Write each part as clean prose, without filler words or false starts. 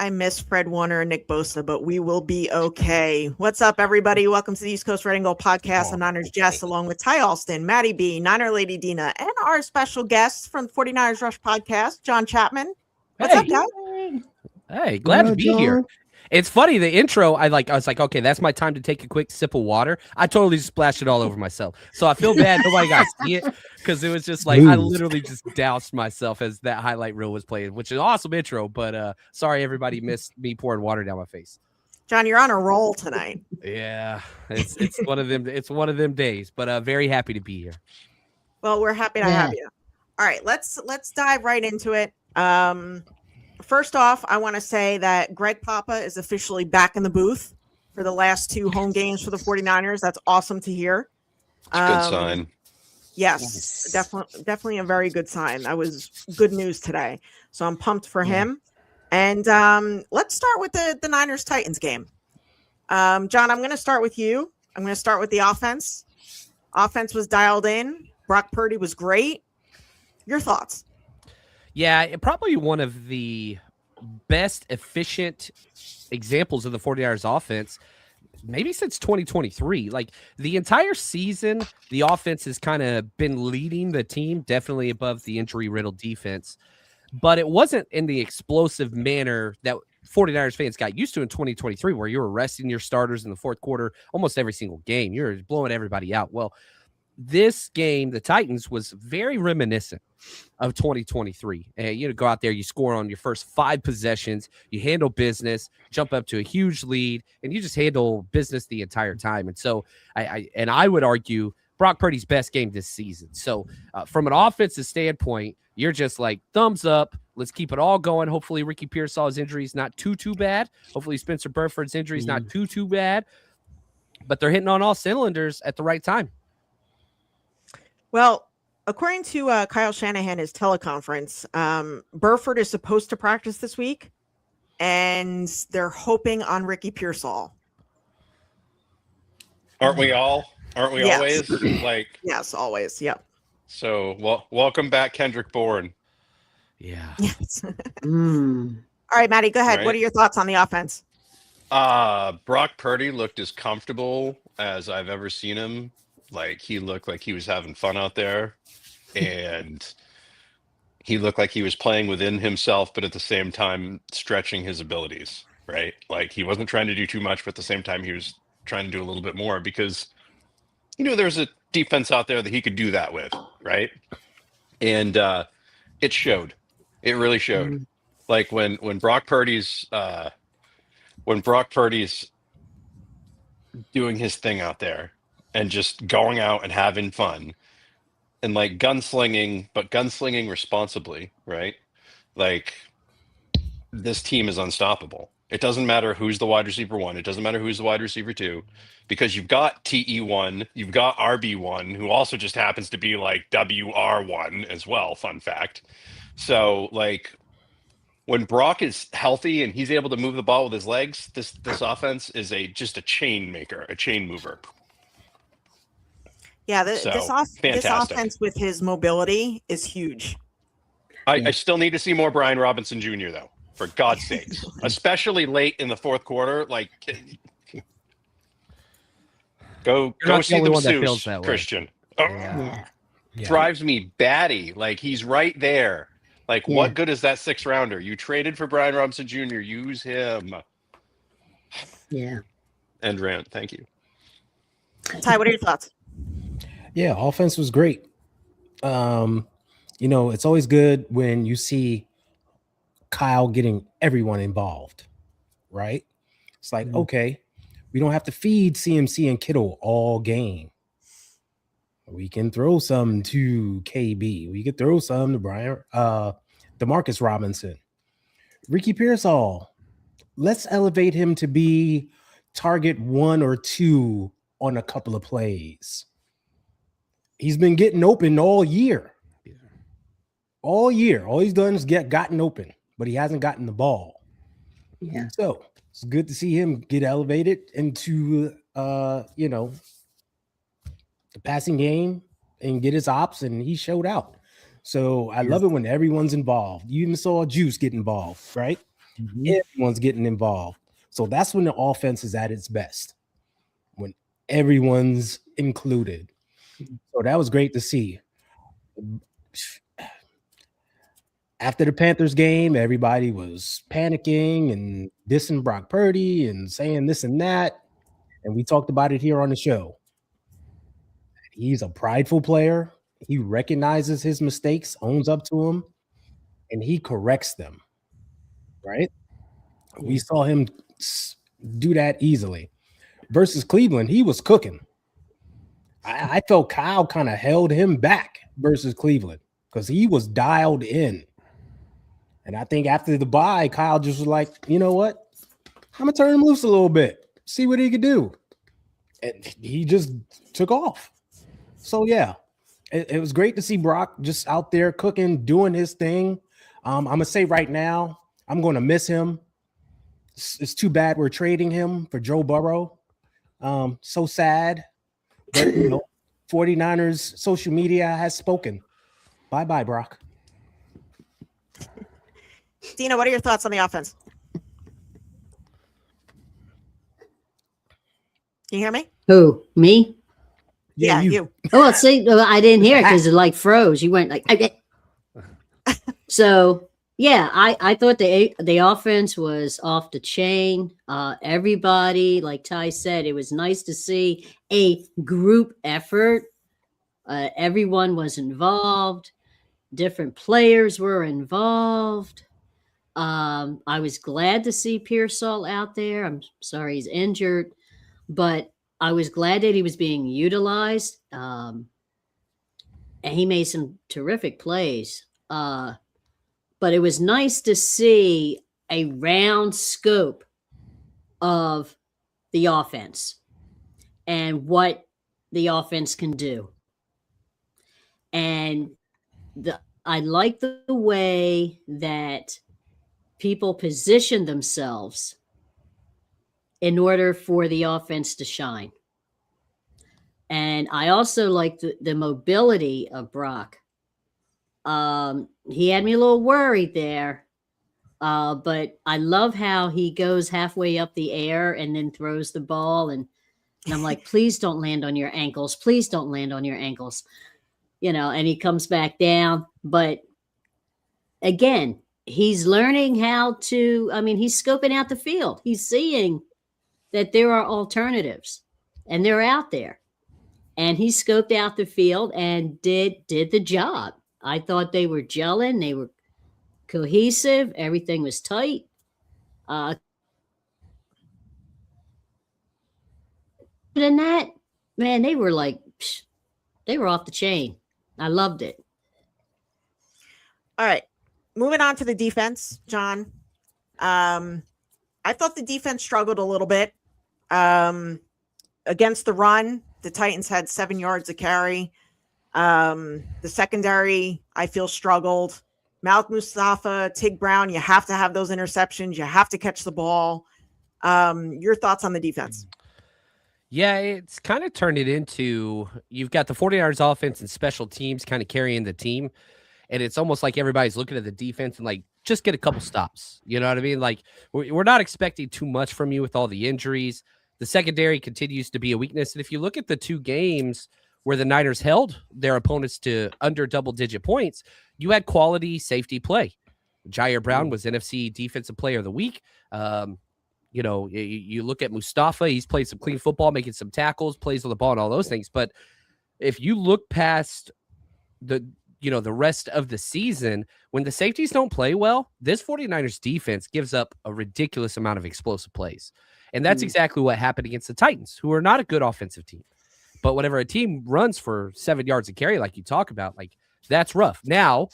I miss Fred Warner and Nick Bosa, but we will be okay. What's up, everybody? Welcome to the East Coast Red and Gold podcast. I'm Niners Jess, along with Ty Alston, Maddie B, Niner Lady Dina, and our special guest from the 49ers Rush podcast, John Chapman. What's up, guys? Hey, glad to be here. It's funny, the intro, I was like, okay, that's my time to take a quick sip of water. I totally just splashed it all over myself. So I feel bad nobody got to see it because it was just like, I literally just doused myself as that highlight reel was playing, which is an awesome intro, but sorry everybody missed me pouring water down my face. John, you're on a roll tonight. Yeah, it's one of them days, but very happy to be here. Well, we're happy to have you. All right, let's dive right into it. First off, I want to say that Greg Papa is officially back in the booth for the last 2 home games for the 49ers. That's awesome to hear. It's a good sign. Yes, definitely a very good sign. That was good news today. So I'm pumped for him. And let's start with the Niners-Titans game. John, I'm going to start with you. I'm going to start with the offense. Offense was dialed in. Brock Purdy was great. Your thoughts? Yeah, probably one of the best efficient examples of the 49ers offense, maybe since 2023. Like the entire season, the offense has kind of been leading the team, definitely above the injury-riddled defense. But it wasn't in the explosive manner that 49ers fans got used to in 2023, where you were resting your starters in the fourth quarter almost every single game. You're blowing everybody out. Well, this game, the Titans, was very reminiscent of 2023. And go out there, you score on your first 5 possessions, you handle business, jump up to a huge lead, and you just handle business the entire time. And so I would argue Brock Purdy's best game this season. So from an offensive standpoint, you're just like, thumbs up. Let's keep it all going. Hopefully Ricky Pearsall's injury is not too bad. Hopefully Spencer Burford's injury is not too bad. But they're hitting on all cylinders at the right time. Well, according to Kyle Shanahan, his teleconference, Burford is supposed to practice this week, and they're hoping on Ricky Pearsall. Aren't we all? Aren't we always? Yes, always. Yep. So, welcome back, Kendrick Bourne. Yeah. Yes. All right, Maddie, go ahead. Right. What are your thoughts on the offense? Brock Purdy looked as comfortable as I've ever seen him. Like, he looked like he was having fun out there, and he looked like he was playing within himself, but at the same time stretching his abilities, right? Like, he wasn't trying to do too much, but at the same time he was trying to do a little bit more because, there's a defense out there that he could do that with, right? And it showed. It really showed. Like, when Brock Purdy's doing his thing out there, and just going out and having fun and like gunslinging, but gunslinging responsibly, right? Like, this team is unstoppable. It doesn't matter who's the wide receiver 1. It doesn't matter who's the wide receiver 2, because you've got TE1, you've got RB1, who also just happens to be like WR1 as well. Fun fact. So like, when Brock is healthy and he's able to move the ball with his legs, this offense is just a chain maker, a chain mover. Yeah, this offense with his mobility is huge. I still need to see more Brian Robinson Jr., though, for God's sakes, especially late in the fourth quarter. Like, go see them Zeus, Christian. Drives me batty. Like, he's right there. Like, what good is that 6th rounder? You traded for Brian Robinson Jr. Use him. Yeah. End rant. Thank you. Ty, what are your thoughts? Yeah, offense was great. It's always good when you see Kyle getting everyone involved, right? It's like, okay, we don't have to feed CMC and Kittle all game. We can throw some to KB. We could throw some to DeMarcus Robinson. Ricky Pearsall, let's elevate him to be target 1 or 2 on a couple of plays. He's been getting open all year. All year. All he's done is gotten open, but he hasn't gotten the ball. Yeah. So it's good to see him get elevated into the passing game and get his ops, and he showed out. So I love it when everyone's involved. You even saw Juice get involved, right? Everyone's getting involved. So that's when the offense is at its best, when everyone's included. So that was great to see. After the Panthers game, everybody was panicking and dissing Brock Purdy and saying this and that. And we talked about it here on the show. He's a prideful player. He recognizes his mistakes, owns up to them, and he corrects them. Right? We saw him do that easily. Versus Cleveland, he was cooking. I felt Kyle kind of held him back versus Cleveland because he was dialed in. And I think after the bye, Kyle just was like, you know what? I'm going to turn him loose a little bit, see what he could do. And he just took off. So, yeah, it was great to see Brock just out there cooking, doing his thing. I'm going to say right now, I'm going to miss him. It's too bad we're trading him for Joe Burrow. So sad. But, 49ers social media has spoken. Bye-bye, Brock. Dina, what are your thoughts on the offense? Can you hear me? Who? Me? Yeah, you. Oh, see, I didn't hear it because it froze. You went like, so yeah, I thought the offense was off the chain. Everybody, like Ty said, it was nice to see a group effort. Everyone was involved. Different players were involved. I was glad to see Pearsall out there. I'm sorry he's injured, but I was glad that he was being utilized. And he made some terrific plays. But it was nice to see a round scope of the offense and what the offense can do. And I like the way that people position themselves in order for the offense to shine. And I also like the mobility of Brock. He had me a little worried there, but I love how he goes halfway up the air and then throws the ball. And I'm like, please don't land on your ankles. Please don't land on your ankles. And he comes back down. But again, he's learning how to, he's scoping out the field. He's seeing that there are alternatives and they're out there. And he scoped out the field and did the job. I thought they were gelling. They were cohesive. Everything was tight. Other than that, man, they were off the chain. I loved it. All right. Moving on to the defense, John. I thought the defense struggled a little bit. Against the run, the Titans had 7 yards a carry. The secondary, I feel, struggled. Malik Mustafa, Tig Brown, you have to have those interceptions. You have to catch the ball. Your thoughts on the defense? Yeah, it's kind of turned it into, you've got the 49ers offense and special teams kind of carrying the team. And it's almost like everybody's looking at the defense and like, just get a couple stops. You know what I mean? Like, we're not expecting too much from you with all the injuries. The secondary continues to be a weakness. And if you look at the 2 games where the Niners held their opponents to under double-digit points, you had quality safety play. Jair Brown was NFC Defensive Player of the Week. You look at Mustafa, he's played some clean football, making some tackles, plays on the ball and all those things. But if you look past the rest of the season, when the safeties don't play well, this 49ers defense gives up a ridiculous amount of explosive plays. And that's exactly what happened against the Titans, who are not a good offensive team. But whenever a team runs for 7 yards a carry, like you talk about, like, that's rough. Now,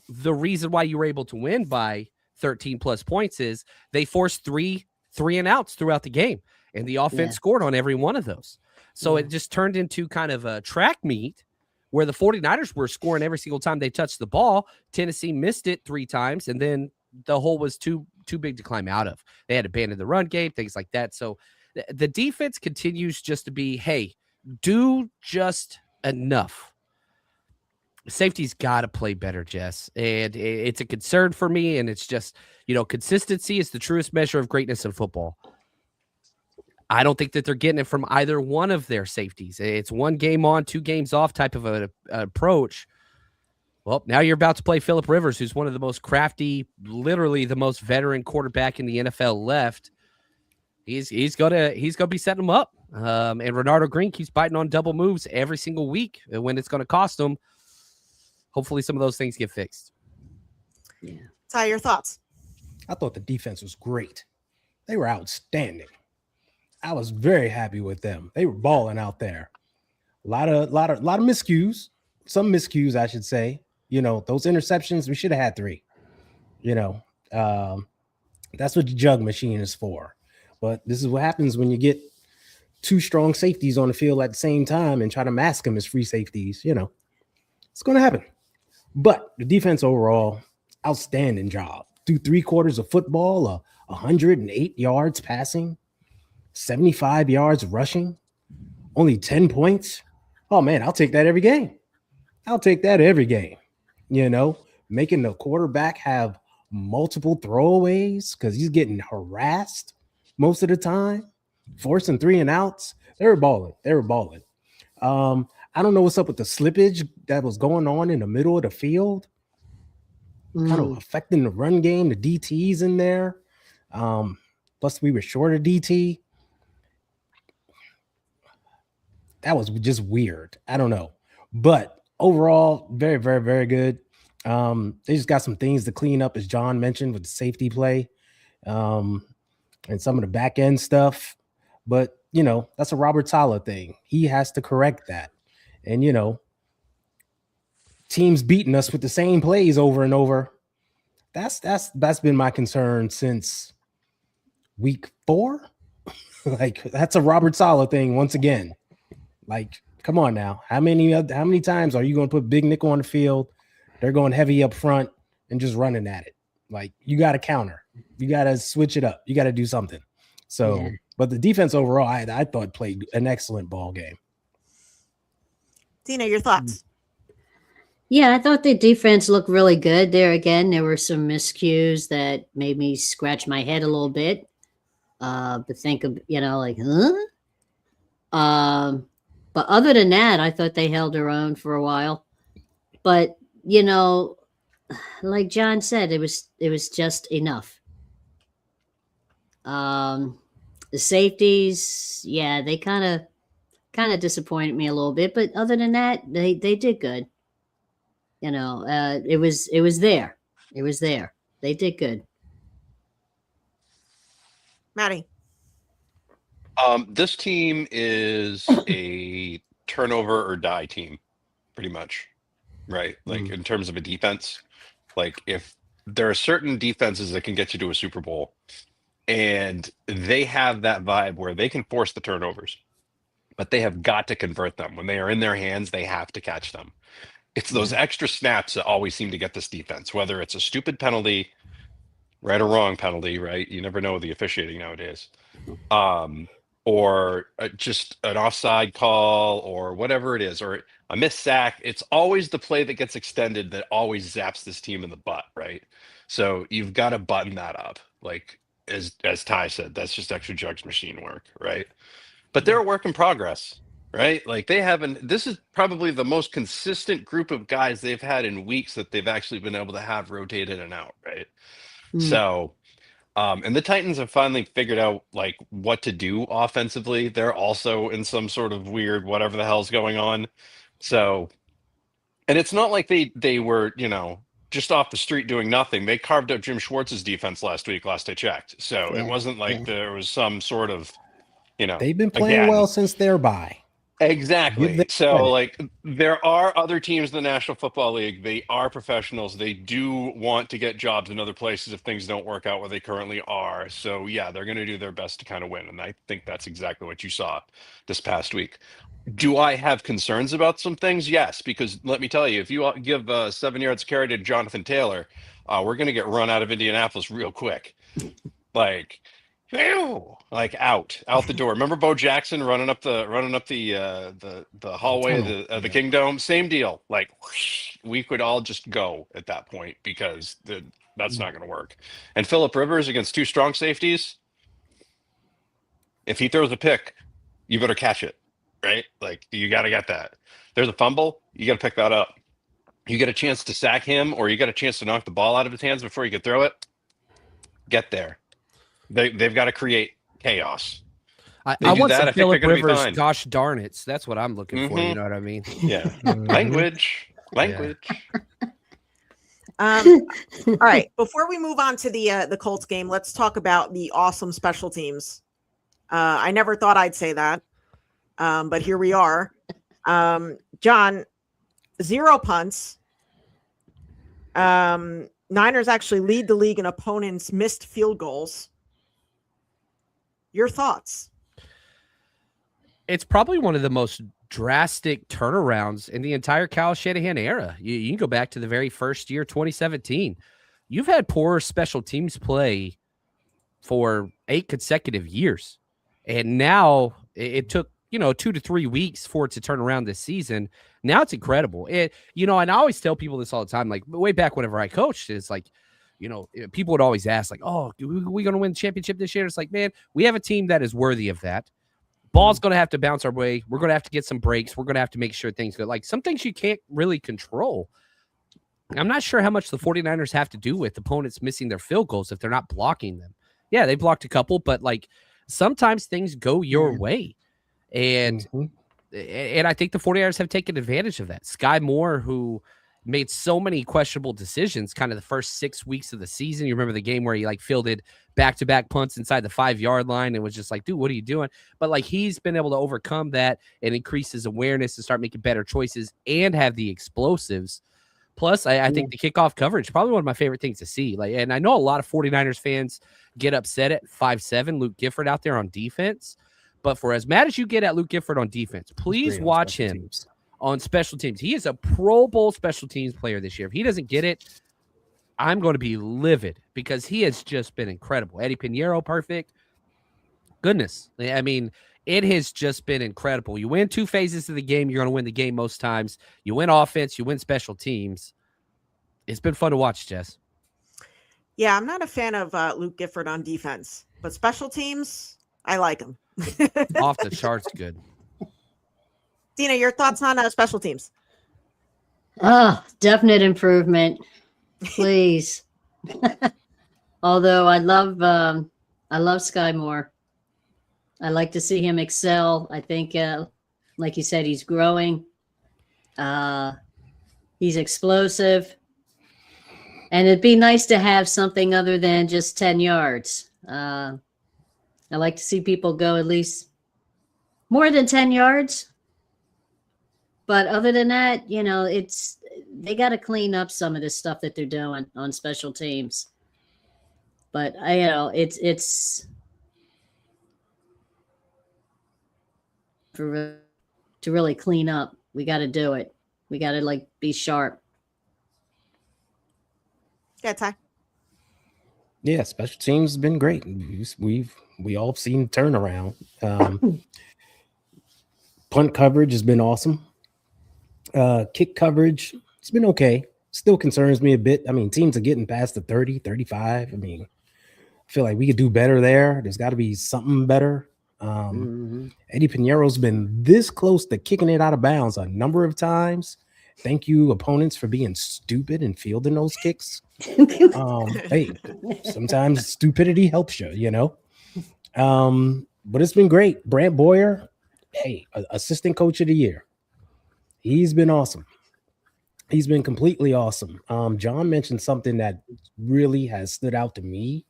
the reason why you were able to win by 13 plus points is they forced three and outs throughout the game, and the offense scored on every one of those. So it just turned into kind of a track meet where the 49ers were scoring every single time they touched the ball. Tennessee missed it 3 times, and then the hole was too big to climb out of. They had abandoned the run game, things like that. So the defense continues just to be, hey, do just enough. Safety's got to play better, Jess. And it's a concern for me. And it's just, consistency is the truest measure of greatness in football. I don't think that they're getting it from either one of their safeties. It's 1 game on, 2 games off type of an approach. Well, now you're about to play Phillip Rivers, who's one of the most crafty, literally the most veteran quarterback in the NFL left. He's gonna be setting them up. And Renardo Green keeps biting on double moves every single week when it's going to cost him. Hopefully some of those things get fixed. Yeah. Ty, your thoughts? I thought the defense was great. They were outstanding. I was very happy with them. They were balling out there. A lot of miscues. Some miscues, I should say. Those interceptions, we should have had 3. That's what the jug machine is for. But this is what happens when you get 2 strong safeties on the field at the same time and try to mask them as free safeties. It's going to happen. But the defense overall, outstanding job. Through 3 quarters of football, 108 yards passing, 75 yards rushing, only 10 points. Oh, man, I'll take that every game. Making the quarterback have multiple throwaways because he's getting harassed most of the time, forcing 3 and outs. They were balling. I don't know what's up with the slippage that was going on in the middle of the field, kind of affecting the run game, the DTs in there. Plus, we were short of DT. That was just weird. I don't know. But overall, very, very, very good. They just got some things to clean up, as John mentioned, with the safety play and some of the back end stuff. But, that's a Robert Saleh thing. He has to correct that. And, teams beating us with the same plays over and over. That's been my concern since week 4. That's a Robert Saleh thing once again. Come on now. How many times are you going to put Big Nickel on the field? They're going heavy up front and just running at it. You got to counter. You got to switch it up. You got to do something. So, But the defense overall, I thought played an excellent ball game. Tina, your thoughts? Yeah, I thought the defense looked really good. There were some miscues that made me scratch my head a little bit. But think of, huh? But other than that, I thought they held their own for a while. But, like John said, it was just enough. The safeties, yeah, they kind of disappointed me a little bit, but other than that, they did good. It was there. They did good. Maddie. This team is a turnover or die team, pretty much, right? In terms of a defense, if there are certain defenses that can get you to a Super Bowl, and they have that vibe where they can force the turnovers, but they have got to convert them. When they are in their hands, they have to catch them. It's those extra snaps that always seem to get this defense, whether it's a stupid penalty, right or wrong penalty, right? You never know the officiating nowadays. Or just an offside call or whatever it is, or a missed sack. It's always the play that gets extended that always zaps this team in the butt, right? So you've got to button that up. As Ty said, that's just extra jugs machine work, right? But they're a work in progress, right? This is probably the most consistent group of guys they've had in weeks that they've actually been able to have rotate in and out, right? So, and the Titans have finally figured out what to do offensively. They're also in some sort of weird whatever the hell's going on. So, and it's not like they were, just off the street doing nothing. They carved out Jim Schwartz's defense last I checked. So it wasn't there was some sort of, They've been playing well since their bye. Exactly. So there are other teams in the National Football League. They are professionals. They do want to get jobs in other places if things don't work out where they currently are. So yeah, they're going to do their best to kind of win. And I think that's exactly what you saw this past week. Do I have concerns about some things? Yes, because let me tell you, if you give 7 yards carry to Jonathan Taylor, we're going to get run out of Indianapolis real quick. Phew, like out the door. Remember Bo Jackson running up the hallway of tunnel, the yeah. Kingdom? Same deal. Like we could all just go at that point because that's not going to work. And Phillip Rivers against two strong safeties, if he throws a pick, you better catch it, right? Like you got to get that. There's a fumble, you got to pick that up. You get a chance to sack him, or you got a chance to knock the ball out of his hands before you could throw it. Get there. They've got to create chaos. I do want that, some I think they're Phillip gonna be Rivers. fine. Gosh darn it! That's what I'm looking for. You Mhm. know what I mean? Yeah, Mhm. language. All right. Before we move on to the Colts game, let's talk about the awesome special teams. I never thought I'd say that, but here we are. John, 0 punts. Niners actually lead the league in opponents' missed field goals. Your thoughts? It's probably one of the most drastic turnarounds in the entire Kyle Shanahan era. You can go back to the very first year, 2017. You've had poor special teams play for 8 consecutive years. And now it took, 2 to 3 weeks for it to turn around this season. Now it's incredible. And I always tell people this all the time, like way back whenever I coached, it's like, people would always ask, like, oh, are we going to win the championship this year? It's like, man, we have a team that is worthy of that. Ball's going to have to bounce our way. We're going to have to get some breaks. We're going to have to make sure things go. Like some things you can't really control. I'm not sure how much the 49ers have to do with opponents missing their field goals if they're not blocking them. Yeah, they blocked a couple, but like sometimes things go your way. And I think the 49ers have taken advantage of that. Sky Moore, who made so many questionable decisions kind of the first 6 weeks of the season. You remember the game where he like fielded back-to-back punts inside the 5-yard line and was just like, dude, what are you doing? But like he's been able to overcome that and increase his awareness and start making better choices and have the explosives. Plus, I think the kickoff coverage, probably one of my favorite things to see. Like, and I know a lot of 49ers fans get upset at 5'7" Luke Gifford out there on defense. But for as mad as you get at Luke Gifford on defense, please watch him on special teams. He is a Pro Bowl special teams player this year. If he doesn't get it, I'm going to be livid because he has just been incredible. Eddie Pinheiro, perfect. Goodness. I mean, it has just been incredible. You win 2 phases of the game, you're going to win the game most times. You win offense, you win special teams. It's been fun to watch, Jess. Yeah, I'm not a fan of Luke Gifford on defense, but special teams, I like him. Off the charts good. Dina, your thoughts on special teams? Oh, definite improvement. Please. Although I love Sky Moore. I like to see him excel. I think, like you said, he's growing. He's explosive. And it'd be nice to have something other than just 10 yards. I like to see people go at least more than 10 yards. But other than that, they got to clean up some of this stuff that they're doing on special teams. But it's to really clean up. We got to do it. We got to be sharp. Yeah, Ty. Yeah, special teams has been great. We all seen turnaround. Punt coverage has been awesome. Kick coverage, it's been okay. Still concerns me a bit. I mean, teams are getting past the 30, 35. I mean, I feel like we could do better there. There's got to be something better. Eddie Pinheiro's been this close to kicking it out of bounds a number of times. Thank you, opponents, for being stupid and fielding those kicks. Hey, sometimes stupidity helps you, But it's been great. Brant Boyer, hey, assistant coach of the year. He's been awesome. He's been completely awesome. John mentioned something that really has stood out to me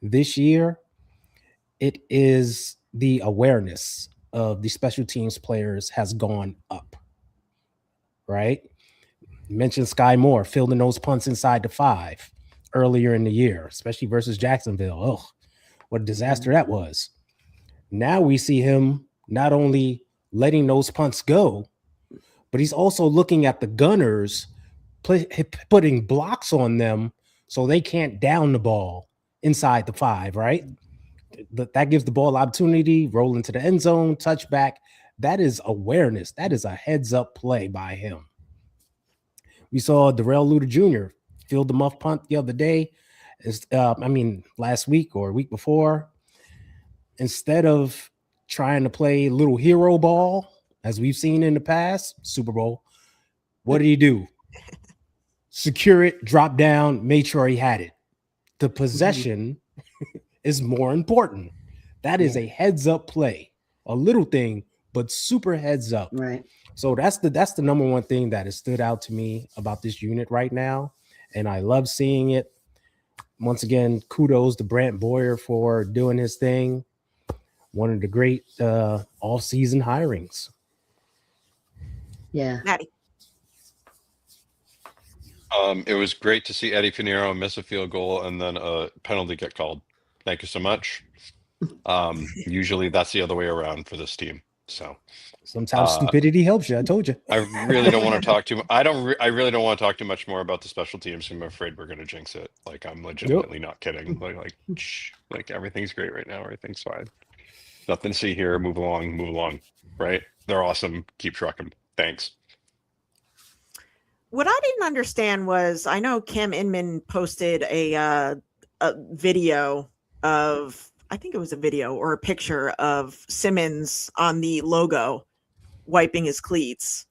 this year. It is the awareness of the special teams players has gone up, right? You mentioned Sky Moore fielding those punts inside the 5 earlier in the year, especially versus Jacksonville. Oh, what a disaster that was. Now we see him not only letting those punts go, but he's also looking at the gunners, putting blocks on them so they can't down the ball inside the 5, right? that gives the ball opportunity, roll into the end zone, touchback. That is awareness. That is a heads up play by him. We saw Darrell Luter Jr. field the muff punt the other day. Last week or week before. Instead of trying to play little hero ball, as we've seen in the past, Super Bowl, what did he do? Secure it, drop down, made sure he had it. The possession is more important. That is a heads up play, a little thing, but super heads up. Right. So that's the number one thing that has stood out to me about this unit right now, and I love seeing it. Once again, kudos to Brant Boyer for doing his thing. One of the great all-season hirings. Yeah. Maddie. It was great to see Eddie Pinheiro miss a field goal and then a penalty get called. Thank you so much. Usually that's the other way around for this team. So sometimes stupidity helps you. I told you. I really don't want to talk too. I really don't want to talk too much more about the special teams. I'm afraid we're going to jinx it. Like I'm legitimately not kidding. Like everything's great right now. Everything's fine. Nothing to see here. Move along. Right? They're awesome. Keep trucking. Thanks. What I didn't understand was I know Cam Inman posted a video of, I think it was a video or a picture of Simmons on the logo wiping his cleats.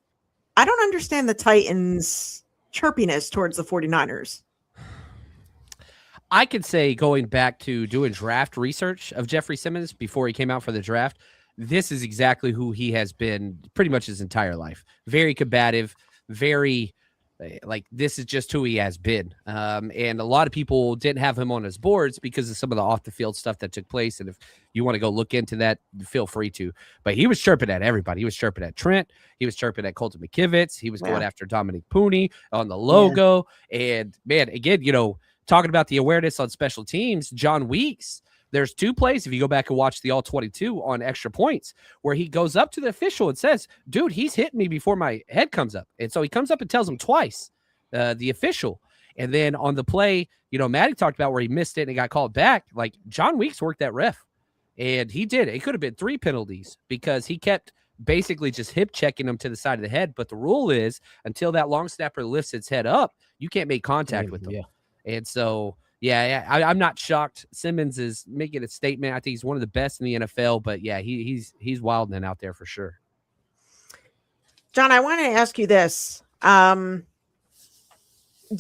I don't understand the Titans' chirpiness towards the 49ers. I could say, going back to doing draft research of Jeffrey Simmons before he came out for the draft, this is exactly who he has been pretty much his entire life. Very combative, very like this is just who he has been. And a lot of people didn't have him on his boards because of some of the off the field stuff that took place. And if you want to go look into that, feel free to. But he was chirping at everybody. He was chirping at Trent. He was chirping at Colton McKivitz. He was going after Dominic Pooney on the logo. Yeah. And man, again, talking about the awareness on special teams, John Weeks, there's two plays, if you go back and watch the all 22 on extra points, where he goes up to the official and says, dude, he's hitting me before my head comes up. And so he comes up and tells him twice, the official. And then on the play, Maddie talked about where he missed it and it got called back. Like John Weeks worked that ref. And he did. It could have been 3 penalties because he kept basically just hip checking him to the side of the head. But the rule is until that long snapper lifts its head up, you can't make contact with them. Yeah. And so, I'm not shocked. Simmons is making a statement. I think he's one of the best in the NFL, but yeah, he's wilding out there for sure. John, I want to ask you this. Do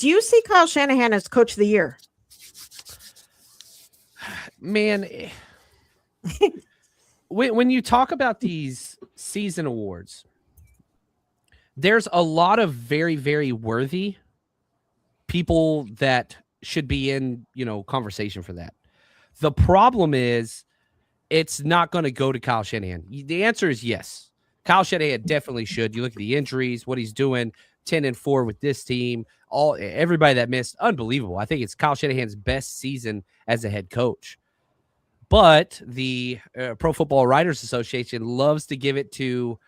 you see Kyle Shanahan as coach of the year? Man, when you talk about these season awards, there's a lot of very, very worthy people that should be in, conversation for that. The problem is it's not going to go to Kyle Shanahan. The answer is yes. Kyle Shanahan definitely should. You look at the injuries, what he's doing, 10-4 with this team, everybody that missed, unbelievable. I think it's Kyle Shanahan's best season as a head coach. But the Pro Football Writers Association loves to give it to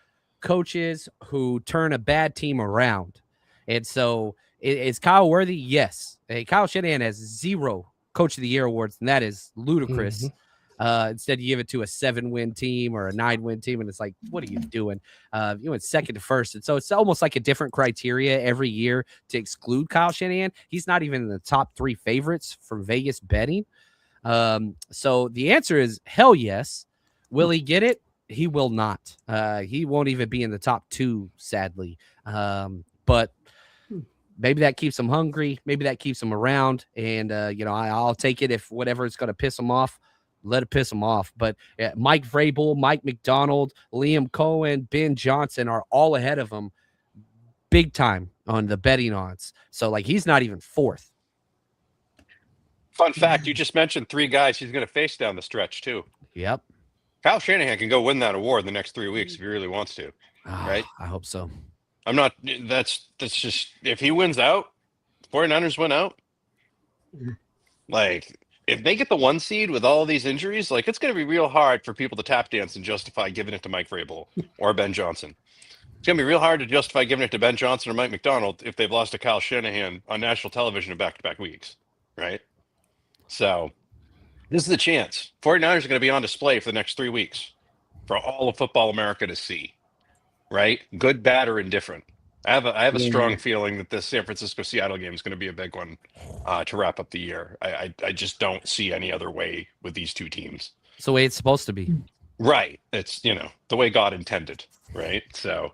coaches who turn a bad team around. And so is Kyle worthy? Yes. Hey, Kyle Shanahan has 0 Coach of the Year awards, and that is ludicrous. Mm-hmm. Instead, you give it to a 7-win team or a 9-win team, and it's like, what are you doing? You went second to first. And so it's almost like a different criteria every year to exclude Kyle Shanahan. He's not even in the top 3 favorites from Vegas betting. So the answer is hell yes. Will he get it? He will not. He won't even be in the top 2, sadly. But maybe that keeps him hungry. Maybe that keeps him around. And, I'll take it if whatever is going to piss him off, let it piss him off. But Mike Vrabel, Mike McDonald, Liam Cohen, Ben Johnson are all ahead of him big time on the betting odds. So, he's not even 4th. Fun fact, you just mentioned 3 guys he's going to face down the stretch, too. Yep. Kyle Shanahan can go win that award in the next 3 weeks if he really wants to, right? I hope so. I'm not. That's just if he wins out, 49ers win out. If they get the 1 seed with all of these injuries, it's going to be real hard for people to tap dance and justify giving it to Mike Vrabel or Ben Johnson. It's going to be real hard to justify giving it to Ben Johnson or Mike McDonald if they've lost to Kyle Shanahan on national television in back-to-back weeks, right? So This is the chance. 49ers are going to be on display for the next 3 weeks for all of football America to see, right? Good, bad, or indifferent. I have a strong feeling that this San Francisco-Seattle game is going to be a big one to wrap up the year. I just don't see any other way with these two teams. It's the way it's supposed to be. Right. It's, the way God intended, right? So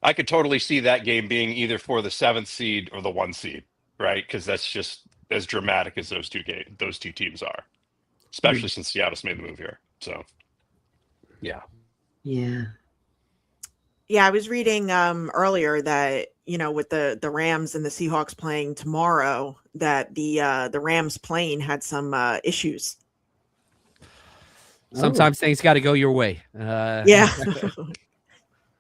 I could totally see that game being either for the 7th seed or the 1 seed, right? Because that's just as dramatic as those two teams are, especially since Seattle's made the move here. So, yeah. Yeah. Yeah, I was reading earlier that with the Rams and the Seahawks playing tomorrow, that the Rams plane had some issues. Sometimes things got to go your way. Yeah,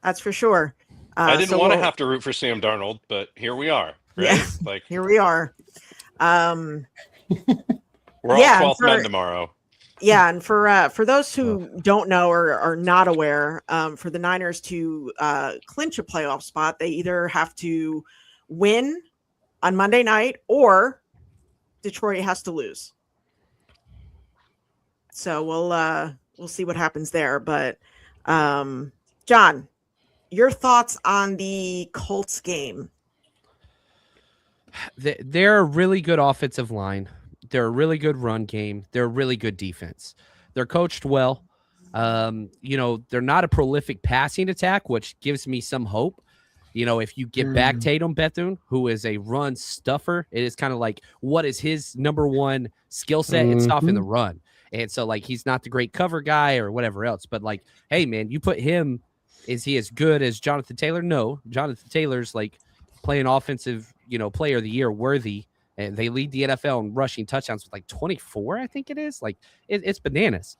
that's for sure. I didn't want to have to root for Sam Darnold, but here we are. Right? Yeah, like here we are. We're all 12th men tomorrow. Yeah, and for those who don't know or are not aware, for the Niners to clinch a playoff spot, they either have to win on Monday night or Detroit has to lose. So we'll see what happens there. But John, your thoughts on the Colts game? They're a really good offensive line. They're a really good run game. They're a really good defense. They're coached well. They're not a prolific passing attack, which gives me some hope. If you get back Tatum Bethune, who is a run stuffer, it is kind of like, what is his number one skill set? It's stopping the run. And so, he's not the great cover guy or whatever else. But, hey, man, you put him, is he as good as Jonathan Taylor? No. Jonathan Taylor's, playing offensive, player of the year worthy. And they lead the NFL in rushing touchdowns with 24, I think it is. It's bananas.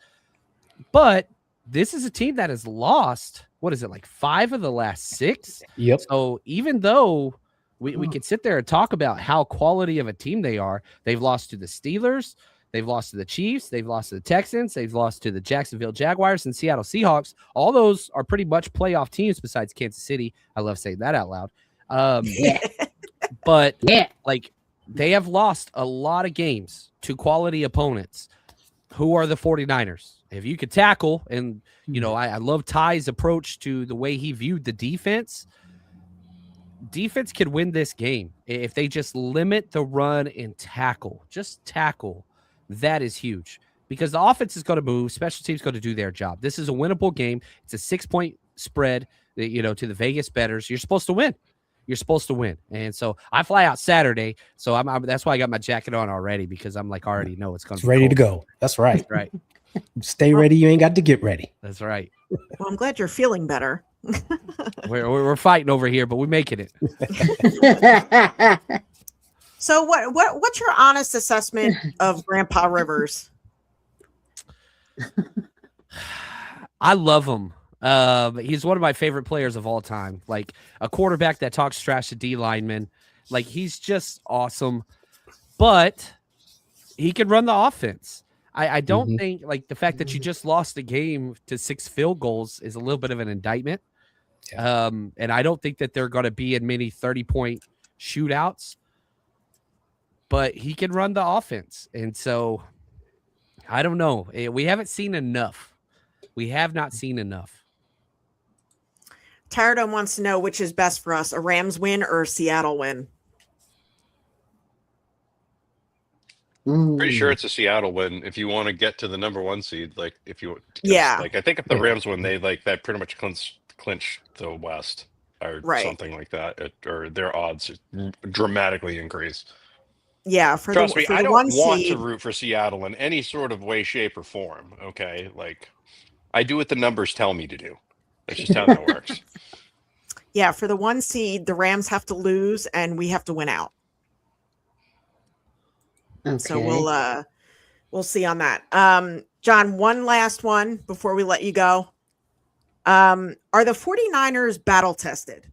But this is a team that has lost, 5 of the last 6? Yep. So even though we could sit there and talk about how quality of a team they are, they've lost to the Steelers, they've lost to the Chiefs, they've lost to the Texans, they've lost to the Jacksonville Jaguars and Seattle Seahawks. All those are pretty much playoff teams besides Kansas City. I love saying that out loud. But they have lost a lot of games to quality opponents. Who are the 49ers? If you could tackle, and I love Ty's approach to the way he viewed the defense. Defense could win this game if they just limit the run and tackle. Just tackle. That is huge because the offense is going to move. Special teams going to do their job. This is a winnable game. It's a 6-point spread, to the Vegas bettors. You're supposed to win. You're supposed to win. And so I fly out Saturday. So I'm that's why I got my jacket on already, because I'm already know it's going to be ready cold. to go. That's right. That's right. Stay ready. You ain't got to get ready. That's right. Well, I'm glad you're feeling better. We're fighting over here, but we're making it. So what's your honest assessment of Grandpa Rivers? I love him. He's one of my favorite players of all time. A quarterback that talks trash to D linemen. He's just awesome. But he can run the offense. I don't think the fact that you just lost the game to 6 field goals is a little bit of an indictment. Yeah. And I don't think that they're going to be in many 30-point shootouts. But he can run the offense. And so I don't know. We haven't seen enough. We have not seen enough. Tyradome wants to know which is best for us, a Rams win or a Seattle win. Pretty sure it's a Seattle win if you want to get to the number 1 seed. I think if the Rams win, they that pretty much clinch the West or something like that, or their odds dramatically increase. Yeah, trust me, I don't want to root for Seattle in any sort of way, shape, or form. Okay, I do what the numbers tell me to do. That's just how that works. Yeah, for the 1 seed, the Rams have to lose and we have to win out. Okay. So we'll see on that. John, one last one before we let you go. Are the 49ers battle tested?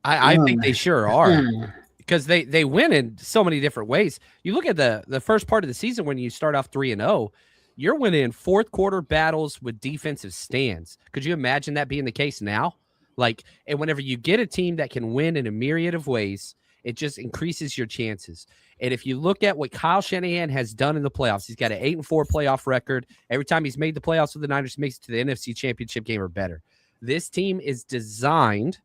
I think they sure are. Because they win in so many different ways. You look at the first part of the season when you start off 3-0, you're winning fourth quarter battles with defensive stands. Could you imagine that being the case now? And whenever you get a team that can win in a myriad of ways, it just increases your chances. And if you look at what Kyle Shanahan has done in the playoffs, he's got an 8-4 playoff record. Every time he's made the playoffs with the Niners, he makes it to the NFC Championship game or better. This team is designed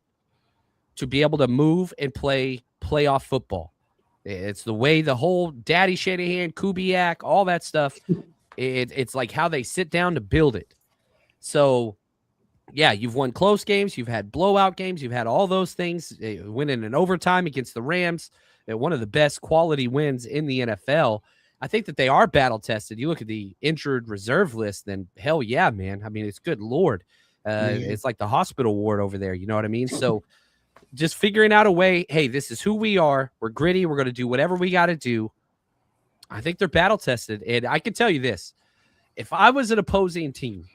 to be able to move and play playoff football. It's the way the whole Daddy Shanahan, Kubiak, all that stuff, it's like how they sit down to build it. So, yeah, you've won close games. You've had blowout games. You've had all those things. Winning in overtime against the Rams, one of the best quality wins in the NFL. I think that they are battle-tested. You look at the injured reserve list, then hell yeah, man. I mean, it's good Lord. It's like the hospital ward over there. You know what I mean? So just figuring out a way, hey, this is who we are. We're gritty. We're going to do whatever we got to do. I think they're battle-tested. And I can tell you this. If I was an opposing team,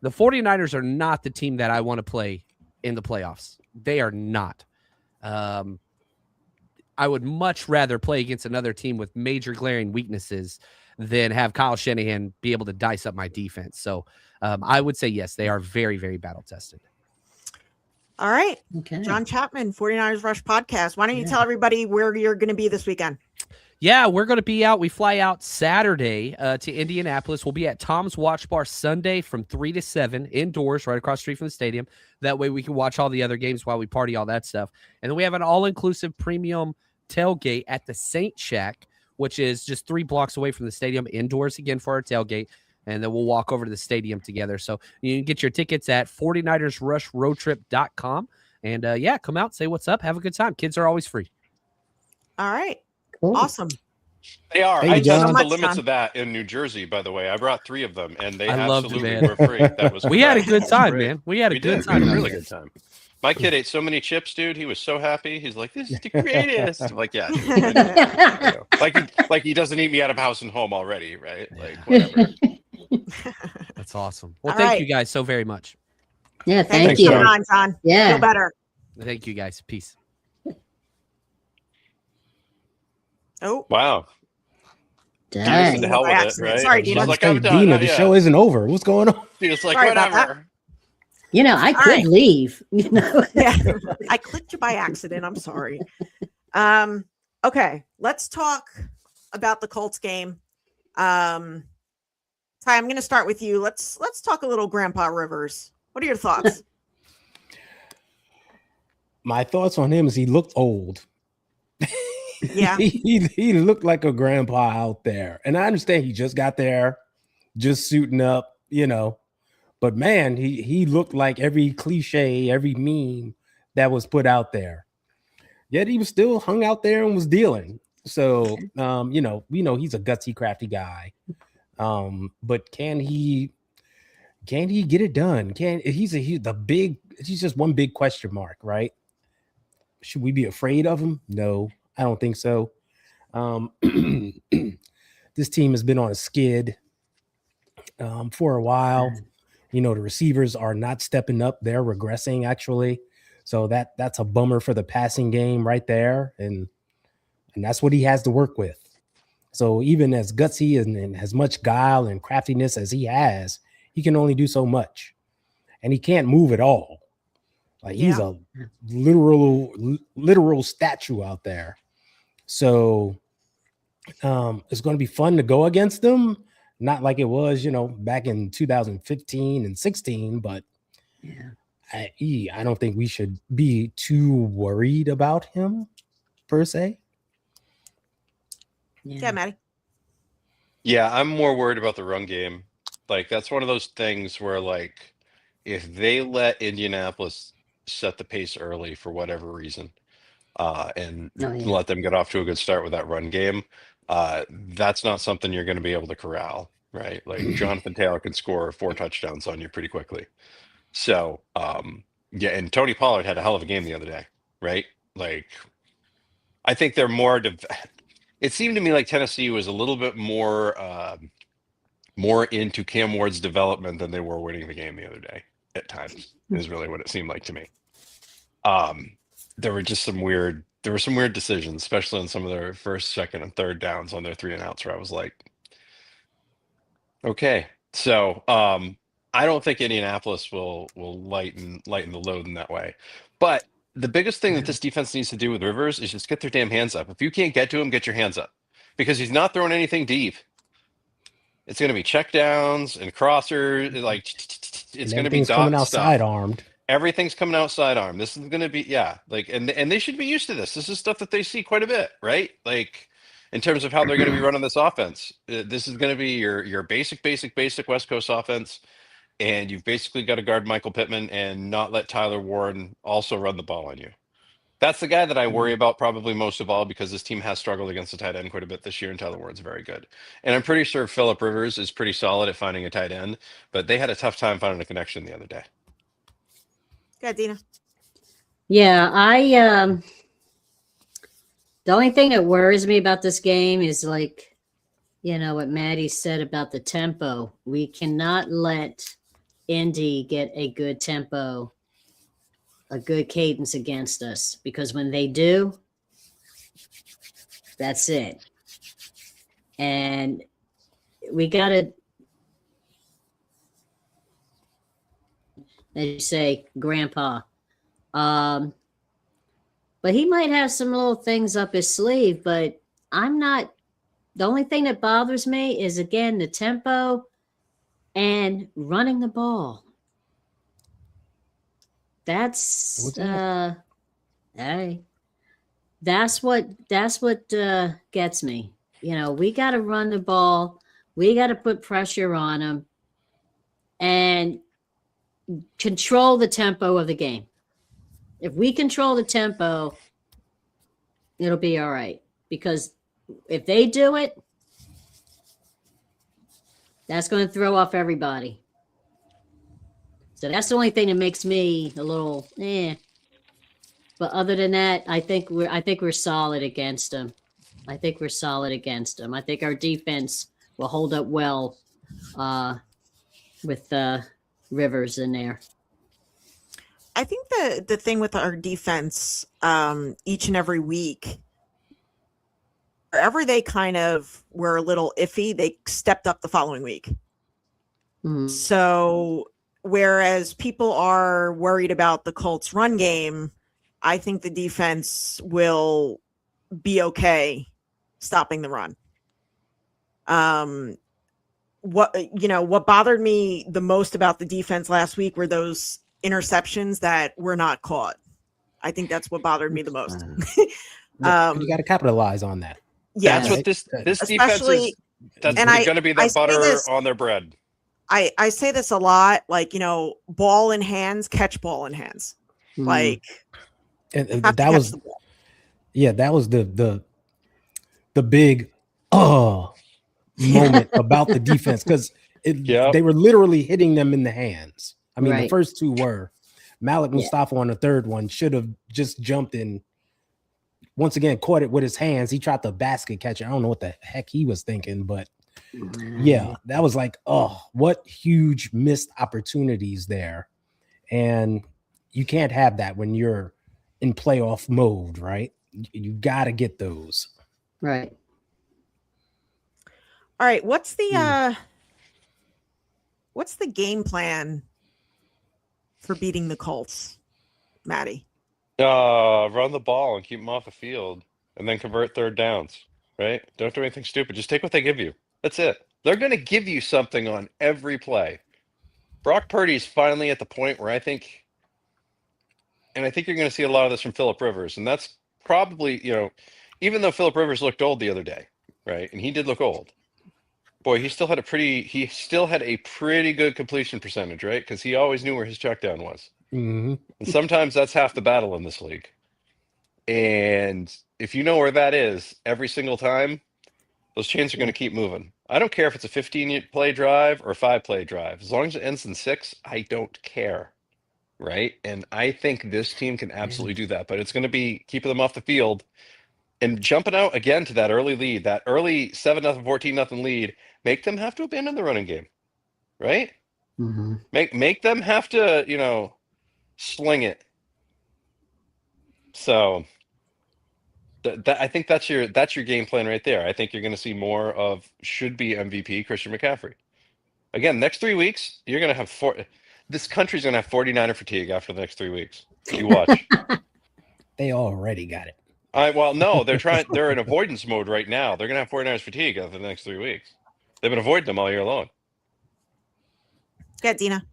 the 49ers are not the team that I want to play in the playoffs. They are not. I would much rather play against another team with major glaring weaknesses than have Kyle Shanahan be able to dice up my defense. So I would say, yes, they are very, very battle-tested. All right. Okay. John Chapman, 49ers Rush Podcast. Why don't you tell everybody where you're going to be this weekend? Yeah, we're going to be out. We fly out Saturday to Indianapolis. We'll be at Tom's Watch Bar Sunday from 3 to 7 indoors right across the street from the stadium. That way we can watch all the other games while we party, all that stuff. And then we have an all-inclusive premium tailgate at the Saint Shack, which is just 3 blocks away from the stadium, indoors again for our tailgate. And then we'll walk over to the stadium together. So you can get your tickets at 49ersrushroadtrip.com. And, yeah, come out, say what's up, have a good time. Kids are always free. All right. Cool. Awesome. They are. Hey, I John. tested the limits of that in New Jersey, by the way. I brought 3 of them, and they I loved it, absolutely man. were free. That was We had a great. good That was time, great. man. We had a We good did. time. We had a really good time. My kid ate so many chips, dude. He was so happy. He's like, "This is the greatest." I'm like, yeah. I know. Like he doesn't eat me out of house and home already, right? Like whatever. That's awesome. Well, All thank right. you guys so very much. Yeah, Thanks thank for you. coming on, John. Yeah. Feel better. Thank you guys. Peace. Oh, Wow. Dang. To hell By with it, accident. right? Sorry, She's Dina. like, Hey, I'm done. Dina, not the yet. show isn't over. What's going on? She's like, Sorry about whatever. You know, I All could right. leave. You know. yeah. I clicked you by accident. I'm sorry. Okay. Let's talk about the Colts game. Ty, I'm going to start with you. Let's talk a little Grandpa Rivers. What are your thoughts? My thoughts on him is he looked old. Yeah. he looked like a grandpa out there. And I understand he just got there, just suiting up, you know. But man, he looked like every cliche, every meme that was put out there. Yet he was still hung out there and was dealing. So you know, we know he's a gutsy, crafty guy. But can he get it done? He's just one big question mark, right? Should we be afraid of him? No, I don't think so. This team has been on a skid for a while. You know, the receivers are not stepping up. They're regressing, actually. So that's a bummer for the passing game right there. And that's what he has to work with. So even as gutsy and as much guile and craftiness as he has, he can only do so much. And he can't move at all. Like he's a literal statue out there. So it's going to be fun to go against him. Not like it was, you know, back in 2015 and 16, but I don't think we should be too worried about him per se. Yeah, Maddie. Yeah, I'm more worried about the run game. Like that's one of those things where like if they let Indianapolis set the pace early for whatever reason, and let them get off to a good start with that run game, that's not something you're going to be able to corral, right? Like Jonathan Taylor can score 4 touchdowns on you pretty quickly. So, yeah, and Tony Pollard had a hell of a game the other day, right? Like, I think they're more. It seemed to me like Tennessee was a little bit more into Cam Ward's development than they were winning the game the other day. At times, is really what it seemed like to me. There were some weird decisions, especially on some of their first, second, and third downs on their 3 and outs, where I was like, okay. So I don't think Indianapolis will lighten the load in that way. But the biggest thing that this defense needs to do with Rivers is just get their damn hands up. If you can't get to him, get your hands up, because he's not throwing anything deep. It's going to be check downs and crossers. Like it's going to be coming dot out stuff. sidearmed. Everything's coming out sidearm. This is going to be like, and they should be used to this. This is stuff that they see quite a bit, right? Like in terms of how they're going to be running this offense. This is going to be your basic West Coast offense, and you've basically got to guard Michael Pittman and not let Tyler Warren also run the ball on you. That's the guy that I worry about probably most of all, because this team has struggled against the tight end quite a bit this year, and Tyler Warren's very good. And I'm pretty sure Phillip Rivers is pretty solid at finding a tight end, but they had a tough time finding a connection the other day. Yeah, Dina. Yeah, the only thing that worries me about this game is like, what Maddie said about the tempo. We cannot let Indy get a good tempo, a good cadence against us, because when they do, that's it. And we got to, as you say, Grandpa. But he might have some little things up his sleeve, but I'm not. The only thing that bothers me is, again, the tempo and running the ball. That's hey, that's what gets me. We got to run the ball. We got to put pressure on them and control the tempo of the game. If we control the tempo, it'll be all right. Because if they do it, that's going to throw off everybody. So that's the only thing that makes me a little But other than that, I think we're solid against them. I think our defense will hold up well with Rivers in there. I think the thing with our defense, each and every week, wherever they kind of were a little iffy, they stepped up the following week. Mm-hmm. So whereas people are worried about the Colts run game, I think the defense will be okay stopping the run. What bothered me the most about the defense last week were those interceptions that were not caught. I think that's what bothered me the most. You got to capitalize on that. Yeah, That's what this defense is. That's going to be the butter on their bread. I say this a lot, like, ball in hands, catch ball in hands. Mm-hmm. Like, and that was the big moment about the defense, because they were literally hitting them in the hands. I mean, the first two were. Malik Mustafa on the third one should have just jumped in. Once again, caught it with his hands. He tried the basket catch. I don't know what the heck he was thinking, but yeah, that was like, oh, what huge missed opportunities there. And you can't have that when you're in playoff mode, right? You got to get those. Right. All right. What's the game plan for beating the Colts, Maddie? Run the ball and keep them off the field, and then convert third downs, right? Don't do anything stupid. Just take what they give you. That's it. They're going to give you something on every play. Brock Purdy's finally at the point where I think you're going to see a lot of this from Phillip Rivers, and that's probably, even though Phillip Rivers looked old the other day, right? And he did look old. Boy, he still had a pretty good completion percentage, right? Because he always knew where his check down was. Mm-hmm. And sometimes that's half the battle in this league. And if you know where that is every single time, those chains are going to keep moving. I don't care if it's a 15-play drive or a 5-play drive. As long as it ends in 6, I don't care, right? And I think this team can absolutely do that. But it's going to be keeping them off the field and jumping out again to that early lead, that early 7-0, 14-0 lead. Make them have to abandon the running game, right? Mm-hmm. Make them have to, sling it. So I think that's your game plan right there. I think you're going to see more of should-be MVP Christian McCaffrey. Again, next 3 weeks, you're going to have this country's going to have 49er fatigue after the next 3 weeks. You watch. They already got it. Well, no, they're in avoidance mode right now. They're gonna have 49ers fatigue over the next 3 weeks. They've been avoiding them all year long. Go ahead, Dina.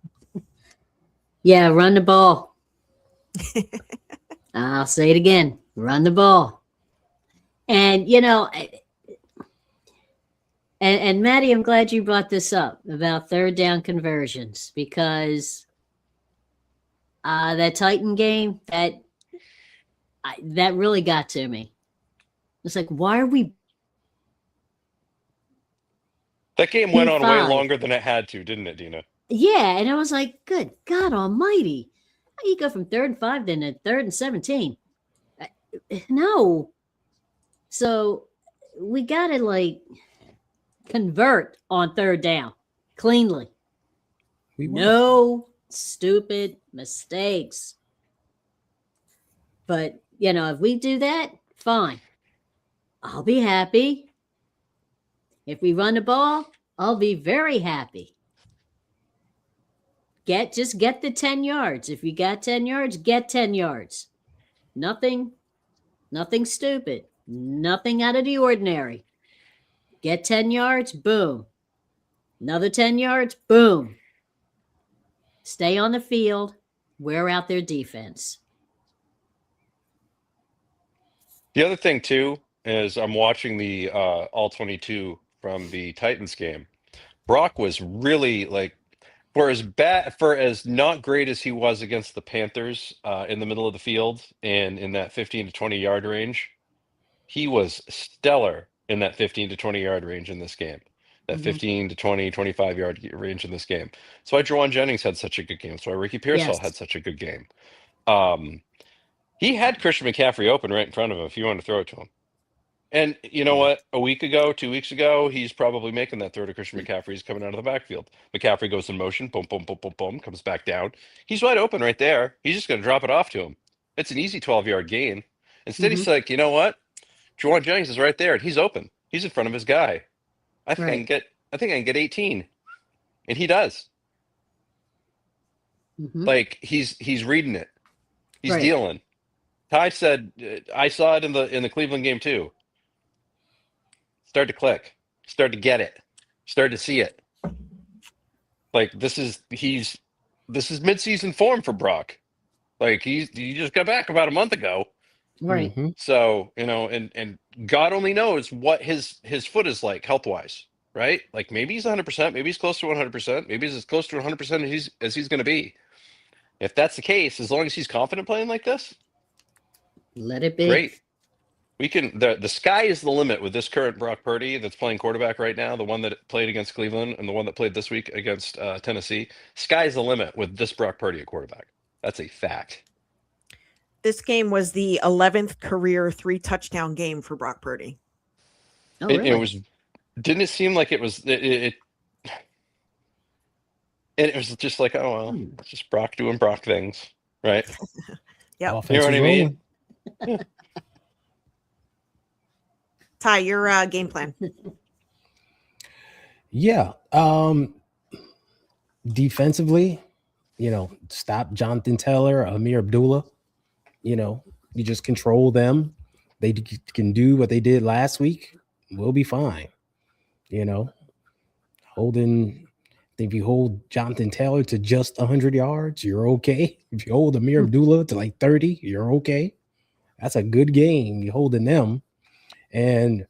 Yeah, run the ball. I'll say it again. Run the ball. And and Maddie, I'm glad you brought this up about third down conversions, because that Titan game, that really got to me. It's like, why are we? That game went on way Five. longer than it had to, didn't it, Dina? Yeah, and I was like, good God Almighty! How you go from 3rd and 5 then to 3rd and 17? No. So we gotta convert on 3rd down cleanly. No stupid mistakes. But if we do that, fine. I'll be happy. If we run the ball, I'll be very happy. Just get the 10 yards. If you got 10 yards, get 10 yards. Nothing stupid. Nothing out of the ordinary. Get 10 yards, boom. Another 10 yards, boom. Stay on the field, wear out their defense. The other thing too is I'm watching the all 22 from the Titans game. Brock was really for as not great as he was against the Panthers in the middle of the field and in that 15 to 20 yard range, he was stellar in that 15 to 20 yard range in this game. That 15 to 20, 25 yard range in this game. That's why Juwan Jennings had such a good game. That's why Ricky Pearsall had such a good game. He had Christian McCaffrey open right in front of him if you want to throw it to him. And you know what? 2 weeks ago, he's probably making that throw to Christian McCaffrey. He's coming out of the backfield. McCaffrey goes in motion, boom, boom, boom, boom, boom, comes back down. He's wide open right there. He's just going to drop it off to him. It's an easy 12-yard gain. Instead, he's like, you know what? Juwan Jennings is right there, and he's open. He's in front of his guy. I think I can get 18, and he does. He's reading it. He's dealing. Ty said, I saw it in the Cleveland game too. Start to click, start to get it, start to see it. This is midseason form for Brock. He just got back about a month ago. Right. Mm-hmm. So, and God only knows what his foot is like health-wise, right? Maybe he's 100%, maybe he's close to 100%, maybe he's as close to 100% as he's going to be. If that's the case, as long as he's confident playing like this, let it be. great. We can. The sky is the limit with this current Brock Purdy that's playing quarterback right now, the one that played against Cleveland and the one that played this week against Tennessee. Sky's the limit with this Brock Purdy at quarterback. That's a fact. This game was the 11th career 3-touchdown game for Brock Purdy. Oh, really? It was. Didn't it seem like it was? And it was just like, oh well, it's just Brock doing Brock things, right? Yeah, you know what I mean. Yeah. Ty, your game plan. Yeah. Defensively, stop Jonathan Taylor, Amir Abdullah. You just control them. They can do what they did last week. We'll be fine. If you hold Jonathan Taylor to just 100 yards, you're okay. If you hold Amir Abdullah to 30, you're okay. That's a good game. You're holding them. And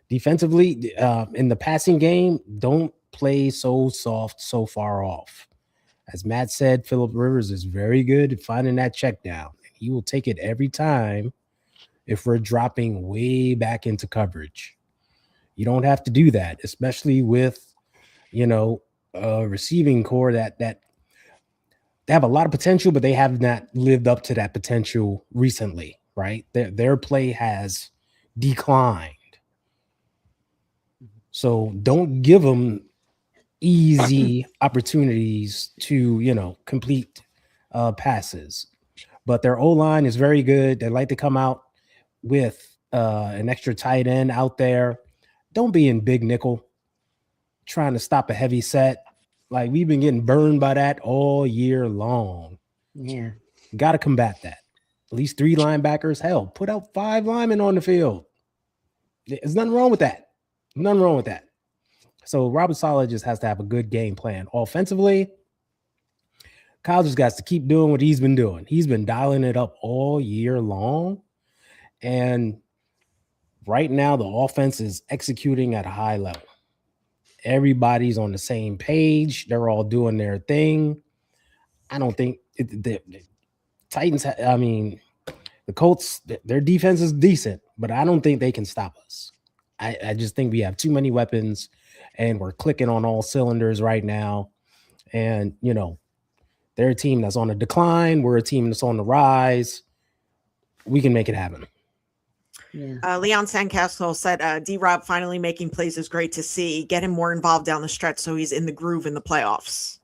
defensively, in the passing game, don't play so soft, so far off. As Matt said, Phillip Rivers is very good at finding that check down. He will take it every time if we're dropping way back into coverage. You don't have to do that, especially with, a receiving core that they have a lot of potential, but they have not lived up to that potential recently, right? Their play has declined. So don't give them easy opportunities to, complete passes. But their O-line is very good. They like to come out with an extra tight end out there. Don't be in big nickel trying to stop a heavy set. We've been getting burned by that all year long. Yeah. Got to combat that. at least 3 linebackers. Hell, put out 5 linemen on the field. There's nothing wrong with that. Nothing wrong with that. So Robert Saleh just has to have a good game plan. Offensively, Kyle just got to keep doing what he's been doing. He's been dialing it up all year long. And right now, the offense is executing at a high level. Everybody's on the same page. They're all doing their thing. I don't think the Titans, the Colts, their defense is decent, but I don't think they can stop us. I just think we have too many weapons and we're clicking on all cylinders right now. And, they're a team that's on a decline. We're a team that's on the rise. We can make it happen. Yeah. Leon Sandcastle said, D-Rob finally making plays is great to see. Get him more involved down the stretch so he's in the groove in the playoffs.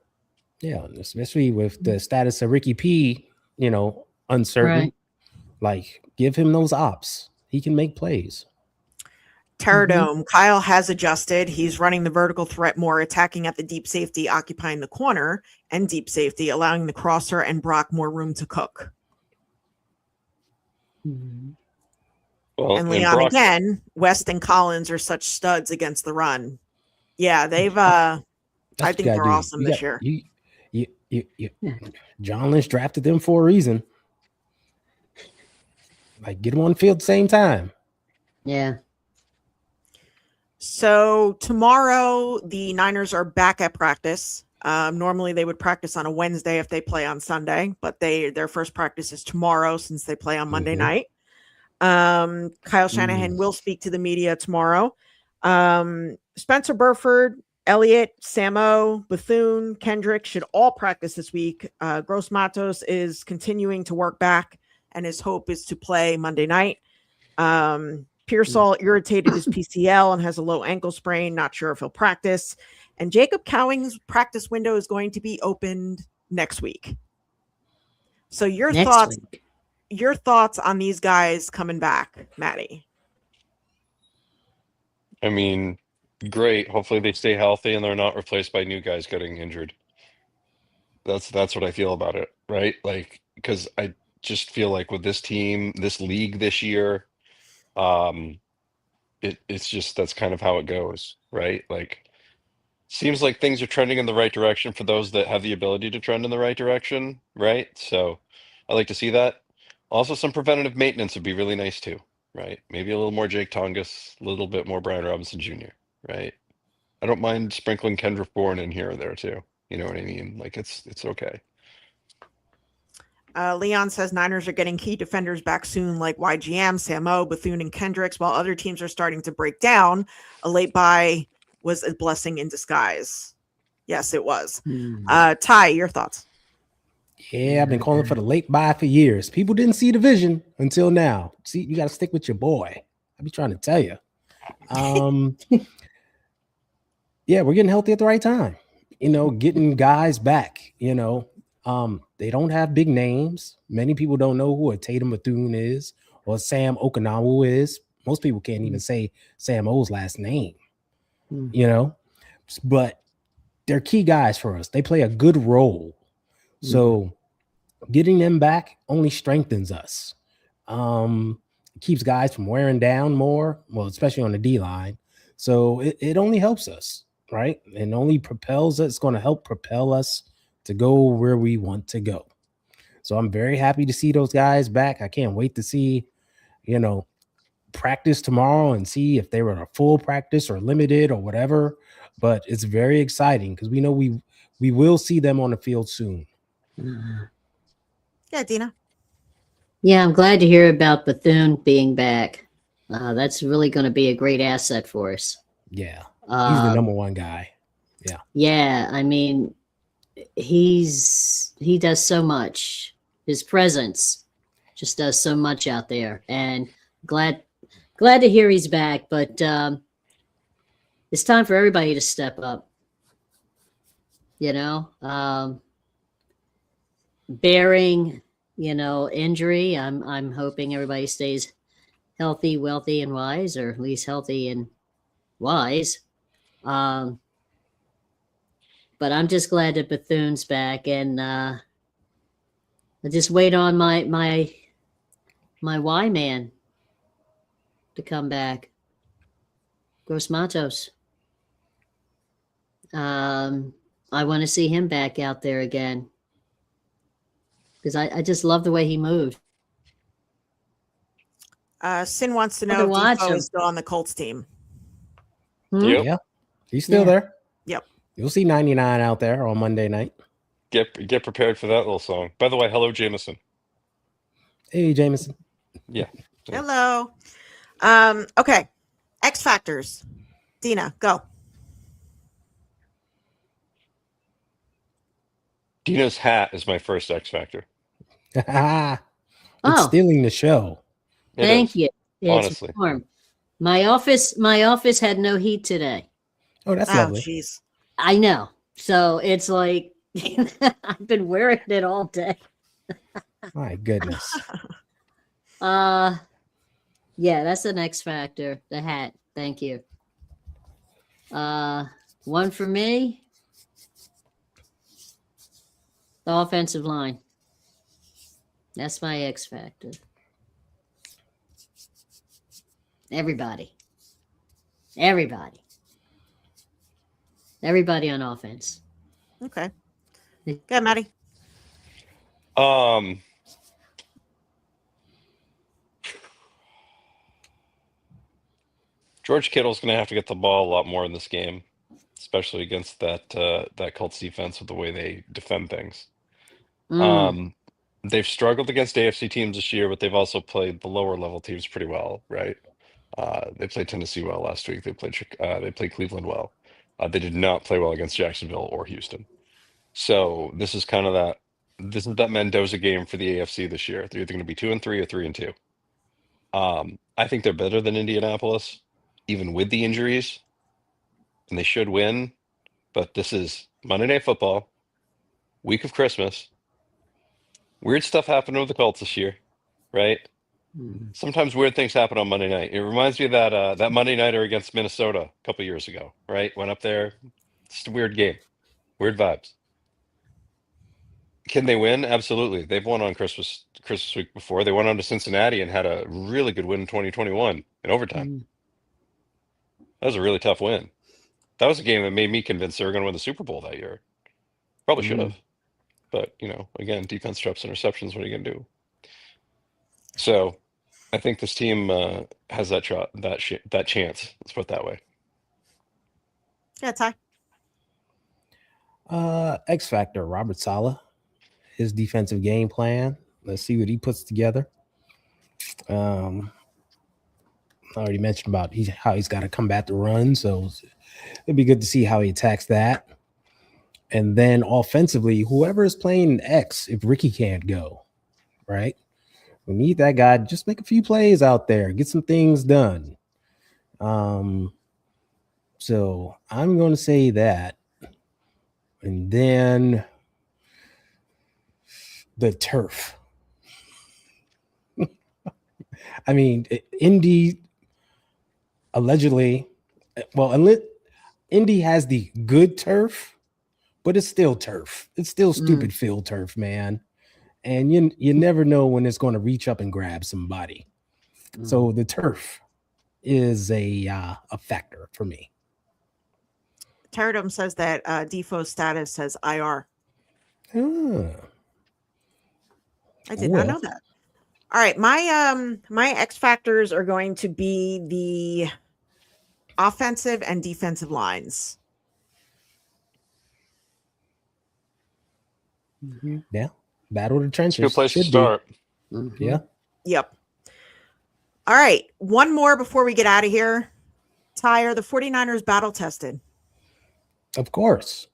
Yeah, especially with the status of Ricky P, uncertain. Right. Like, give him those ops. He can make plays. Terradome, Kyle has adjusted. He's running the vertical threat more, attacking at the deep safety, occupying the corner and deep safety, allowing the crosser and Brock more room to cook. Well, And Leon Brock, again, West and Collins are such studs against the run. Yeah, they've I think they're awesome this year. John Lynch drafted them for a reason. Like, get them on the field at the same time. Yeah. So tomorrow, the Niners are back at practice. Normally, they would practice on a Wednesday if they play on Sunday, but their first practice is tomorrow since they play on Monday night. Kyle Shanahan will speak to the media tomorrow. Spencer Burford, Elliott, Samo, Bethune, Kendrick should all practice this week. Gross Matos is continuing to work back, and his hope is to play Monday night. Pearsall irritated his PCL and has a low ankle sprain. Not sure if he'll practice. And Jacob Cowing's practice window is going to be opened next week. So your thoughts on these guys coming back, Maddie? I mean, great. Hopefully they stay healthy and they're not replaced by new guys getting injured. That's what I feel about it, right? Like, because I just feel like with this team, this league this year, it's just that's kind of how it goes, right? Like, seems like things are trending in the right direction for those that have the ability to trend in the right direction, right? So I like to see that. Also, some preventative maintenance would be really nice too, right? Maybe a little more Jake Tongas, a little bit more Brian Robinson Jr., right? I don't mind sprinkling Kendrick Bourne in here or there too. You know what I mean? Like, it's okay. Leon says Niners are getting key defenders back soon, like YGM, Samo, Bethune, and Kendricks, while other teams are starting to break down. A late bye was a blessing in disguise. Yes, it was. Ty, your thoughts? Yeah, I've been calling for the late bye for years. People didn't see the vision until now. See, you got to stick with your boy. I be trying to tell you. Yeah, we're getting healthy at the right time. Getting guys back. They don't have big names. Many people don't know who a Tatum Bethune is or Sam Okinawa is. Most people can't even say Sam O's last name. But they're key guys for us. They play a good role. So getting them back only strengthens us. Keeps guys from wearing down more, well, especially on the D line. So it only helps us, right? And only propels us. It's going to help propel us to go where we want to go. So I'm very happy to see those guys back. I can't wait to see, practice tomorrow and see if they were a full practice or limited or whatever. But it's very exciting because we know we will see them on the field soon. Yeah, Dina. Yeah, I'm glad to hear about Bethune being back. That's really going to be a great asset for us. Yeah, he's the number one guy. Yeah. Yeah, I mean, he does so much. His presence just does so much out there, and glad to hear he's back. But it's time for everybody to step up. Bearing injury, I'm hoping everybody stays healthy, wealthy, and wise, or at least healthy and wise. But I'm just glad that Bethune's back, and I just wait on my my Y man to come back. Gross Matos. I want to see him back out there again because I just love the way he moved. Sin wants to Love know to if watch Defoe him. is still on the Colts team. Yep. Yeah, he's still Yeah. there. Yep. You'll see 99 out there on Monday night. Get prepared for that little song. By the way, hello, Jameson. Hey, Jameson. Yeah. Hello. Okay. X factors. Dina, go. Dina's hat is my first X Factor. It's Oh, stealing the show. It thank is, you. It's honestly. warm. My office had no heat today. Oh, that's Oh, lovely. jeez. I know. So it's like I've been wearing it all day. My goodness. Yeah, that's an X factor. The hat. Thank you. One for me. The offensive line. That's my X factor. Everybody on offense. Okay. Go ahead, Maddie. George Kittle's going to have to get the ball a lot more in this game, especially against that Colts defense with the way they defend things. They've struggled against AFC teams this year, but they've also played the lower level teams pretty well, right? They played Tennessee well last week. They played Cleveland well. They did not play well against Jacksonville or Houston. So this is that Mendoza game for the AFC this year. They're either going to be 2-3 or 3-2. I think they're better than Indianapolis, even with the injuries, and they should win. But this is Monday Night Football, week of Christmas. Weird stuff happened with the Colts this year, right? Sometimes weird things happen on Monday night. It reminds me of that Monday nighter against Minnesota a couple years ago, right? Went up there. It's a weird game, weird vibes. Can they win? Absolutely. They've won on Christmas week before. They went on to Cincinnati and had a really good win in 2021 in overtime. That was a really tough win. That was a game that made me convinced they were going to win the Super Bowl that year. Probably should have. But, again, defense drops interceptions. What are you going to do? So I think this team has that chance. Let's put it that way. Yeah, Ty. X Factor, Robert Saleh. His defensive game plan. Let's see what he puts together. I already mentioned about how he's got to combat the run, so it'd be good to see how he attacks that. And then offensively, whoever is playing X, if Ricky can't go, right? We need that guy. Just make a few plays out there, get some things done. So I'm going to say that. And then the turf. I mean, Indy allegedly, Indy has the good turf, but it's still turf. It's still stupid field turf, man. And you never know when it's going to reach up and grab somebody. So the turf is a factor for me. Pterodome says that Defoe's status says IR. I did not know that. All right, my X factors are going to be the offensive and defensive lines. Yeah, battle of the trenches. Good place to start. Yeah. Yep. All right, one more before we get out of here. Ty, are the 49ers battle tested? Of course.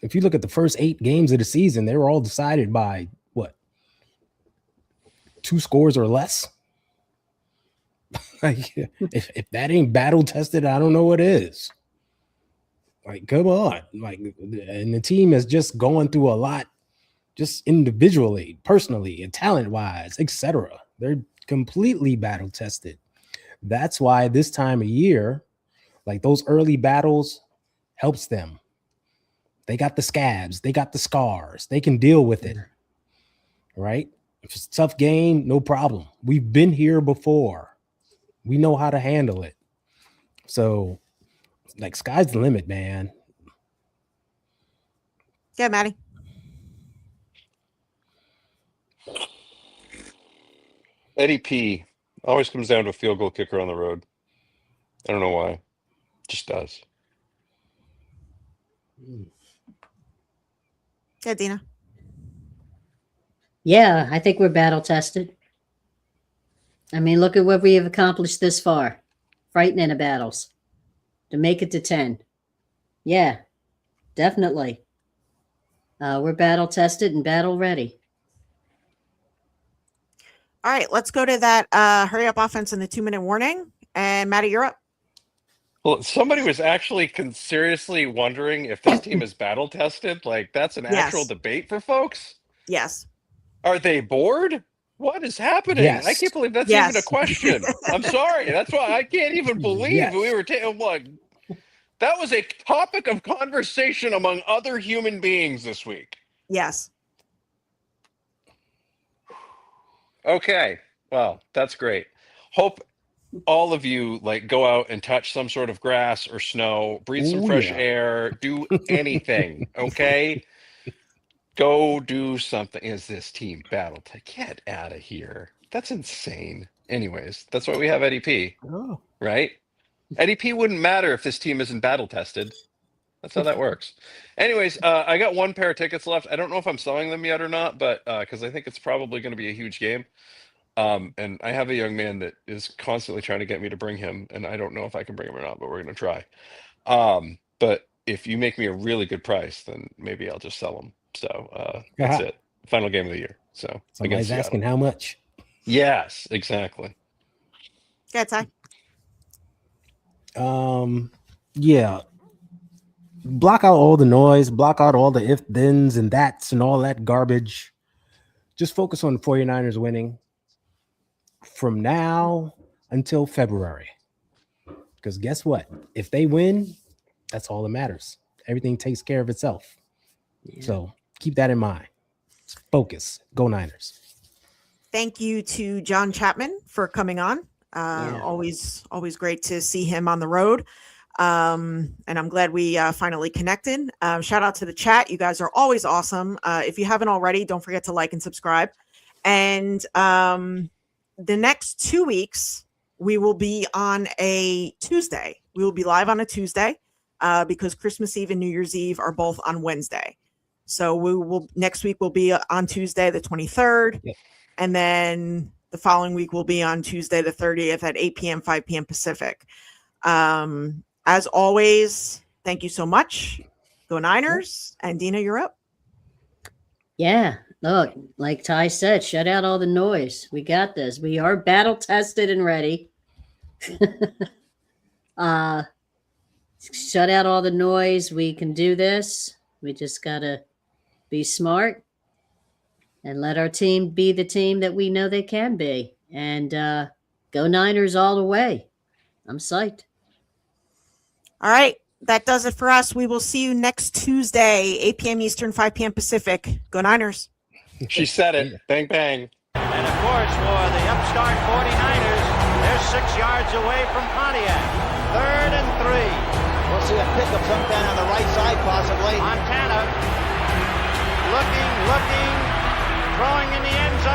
If you look at the first 8 games of the season, they were all decided by what? 2 scores or less. Like, if that ain't battle tested, I don't know what is. Like, come on. Like, and the team is just going through a lot, just individually, personally, and talent-wise, etc. They're completely battle tested. That's why this time of year, like those early battles helps them. They got the scabs, they got the scars, they can deal with it. Right? If it's a tough game, no problem. We've been here before. We know how to handle it. So, like, sky's the limit, man. Yeah, Maddie. Eddie P always comes down to a field goal kicker on the road. I don't know why. Just does. Yeah, Dina. Yeah, I think we're battle tested. I mean, look at what we have accomplished this far. Fighting in the battles. To make it to 10. Yeah, definitely. We're battle tested and battle ready. All right, let's go to that hurry up offense in the 2-minute warning. And Maddie, you're up. Well, somebody was actually seriously wondering if this team is battle tested. Like, that's an actual Yes. debate for folks. Yes. Are they bored? What is happening? Yes. I can't believe that's Yes. even a question. I'm sorry. That's why I can't even believe Yes. we were taking. Look, that was a topic of conversation among other human beings this week. Yes. Okay. Well, that's great. Hope all of you like go out and touch some sort of grass or snow, breathe some Ooh, fresh yeah. air, do anything. Okay. Go do something. Is this team battle to get out of here? That's insane. Anyways, that's why we have Eddie P, Oh. right? Eddie P wouldn't matter if this team isn't battle tested. That's how that works. Anyways, I got one pair of tickets left. I don't know if I'm selling them yet or not, but because I think it's probably going to be a huge game. And I have a young man that is constantly trying to get me to bring him, and I don't know if I can bring him or not, but we're going to try. But if you make me a really good price, then maybe I'll just sell them. So that's it. Final game of the year. So Somebody's asking how much. Yes, exactly. Yeah, Ty. Yeah. Block out all the noise, block out all the if, thens, and that's, and all that garbage. Just focus on the 49ers winning from now until February. Because guess what? If they win, that's all that matters. Everything takes care of itself. Yeah. So keep that in mind. Focus. Go Niners. Thank you to John Chapman for coming on. Yeah. Always great to see him on the road. And I'm glad we finally connected. Shout out to the chat. You guys are always awesome. If you haven't already, don't forget to like and subscribe. And the next 2 weeks, we will be on a Tuesday. We will be live on a Tuesday because Christmas Eve and New Year's Eve are both on Wednesday. So we will next week will be on Tuesday, the 23rd. Yep. And then the following week will be on Tuesday, the 30th at 8 p.m., 5 p.m. Pacific. As always, thank you so much. Go Niners. And Dina, you're up. Yeah. Look, like Ty said, shut out all the noise. We got this. We are battle tested and ready. Shut out all the noise. We can do this. We just got to be smart and let our team be the team that we know they can be. And go Niners all the way. I'm psyched. All right. That does it for us. We will see you next Tuesday, 8 p.m. Eastern, 5 p.m. Pacific. Go Niners. She said it. Bang, bang. And of course, for the upstart 49ers, they're 6 yards away from Pontiac. 3rd and 3. We'll see a pickup sometime on the right side, possibly. Montana looking, throwing in the end zone.